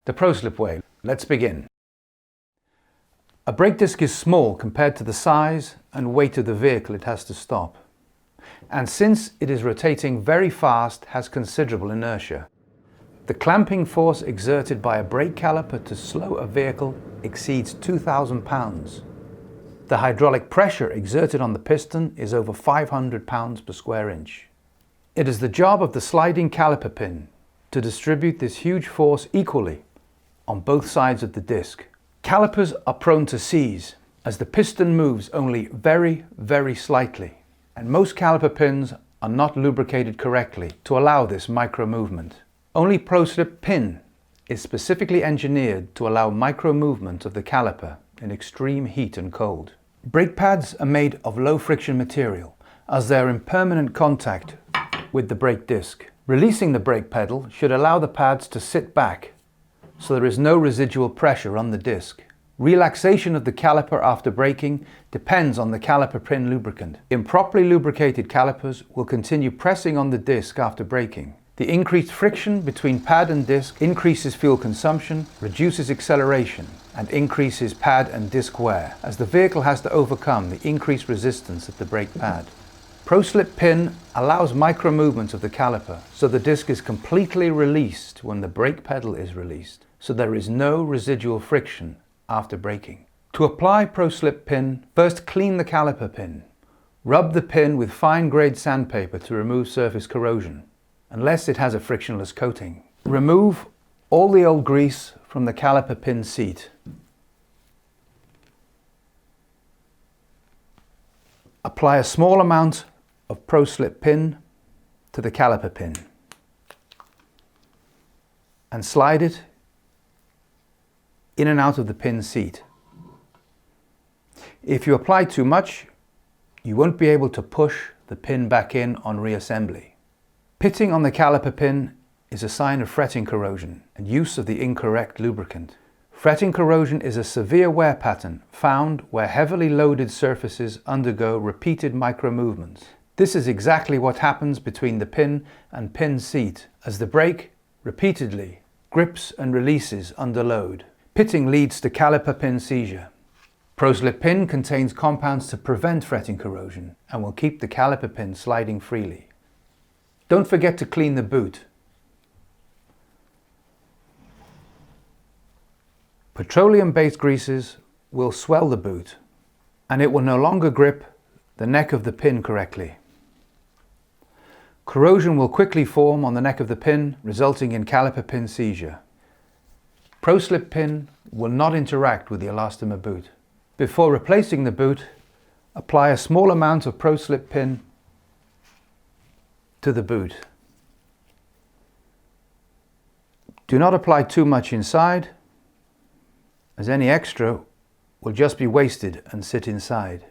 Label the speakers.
Speaker 1: The ProSlip way. Let's begin. A brake disc is small compared to the size and weight of the vehicle it has to stop. And since it is rotating very fast, has considerable inertia. The clamping force exerted by a brake caliper to slow a vehicle exceeds 2,000 pounds. The hydraulic pressure exerted on the piston is over 500 pounds per square inch. It is the job of the sliding caliper pin to distribute this huge force equally on both sides of the disc. Calipers are prone to seize as the piston moves only very slightly, and most caliper pins are not lubricated correctly to allow this micro movement. Only ProSlip PIN is specifically engineered to allow micro movement of the caliper in extreme heat and cold. Brake pads are made of low friction material as they are in permanent contact with the brake disc. Releasing the brake pedal should allow the pads to sit back so there is no residual pressure on the disc. Relaxation of the caliper after braking depends on the caliper pin lubricant. Improperly lubricated calipers will continue pressing on the disc after braking. The increased friction between pad and disc increases fuel consumption, reduces acceleration, and increases pad and disc wear, as the vehicle has to overcome the increased resistance at the brake pad. ProSlip PIN allows micro movements of the caliper, so the disc is completely released when the brake pedal is released, so there is no residual friction after braking. To apply ProSlip PIN, first clean the caliper pin. Rub the pin with fine-grade sandpaper to remove surface corrosion, unless it has a frictionless coating. Remove all the old grease from the caliper pin seat. Apply a small amount of ProSlip PIN to the caliper pin and slide it in and out of the pin seat. If you apply too much, you won't be able to push the pin back in on reassembly. Pitting on the caliper pin is a sign of fretting corrosion and use of the incorrect lubricant. Fretting corrosion is a severe wear pattern found where heavily loaded surfaces undergo repeated micro movements. This is exactly what happens between the pin and pin seat as the brake repeatedly grips and releases under load. Pitting leads to caliper pin seizure. ProSlip PIN contains compounds to prevent fretting corrosion and will keep the caliper pin sliding freely. Don't forget to clean the boot. Petroleum-based greases will swell the boot and it will no longer grip the neck of the pin correctly. Corrosion will quickly form on the neck of the pin, resulting in caliper pin seizure. ProSlip PIN will not interact with the elastomer boot. Before replacing the boot, apply a small amount of ProSlip PIN to the boot. Do not apply too much inside, as any extra will just be wasted and sit inside.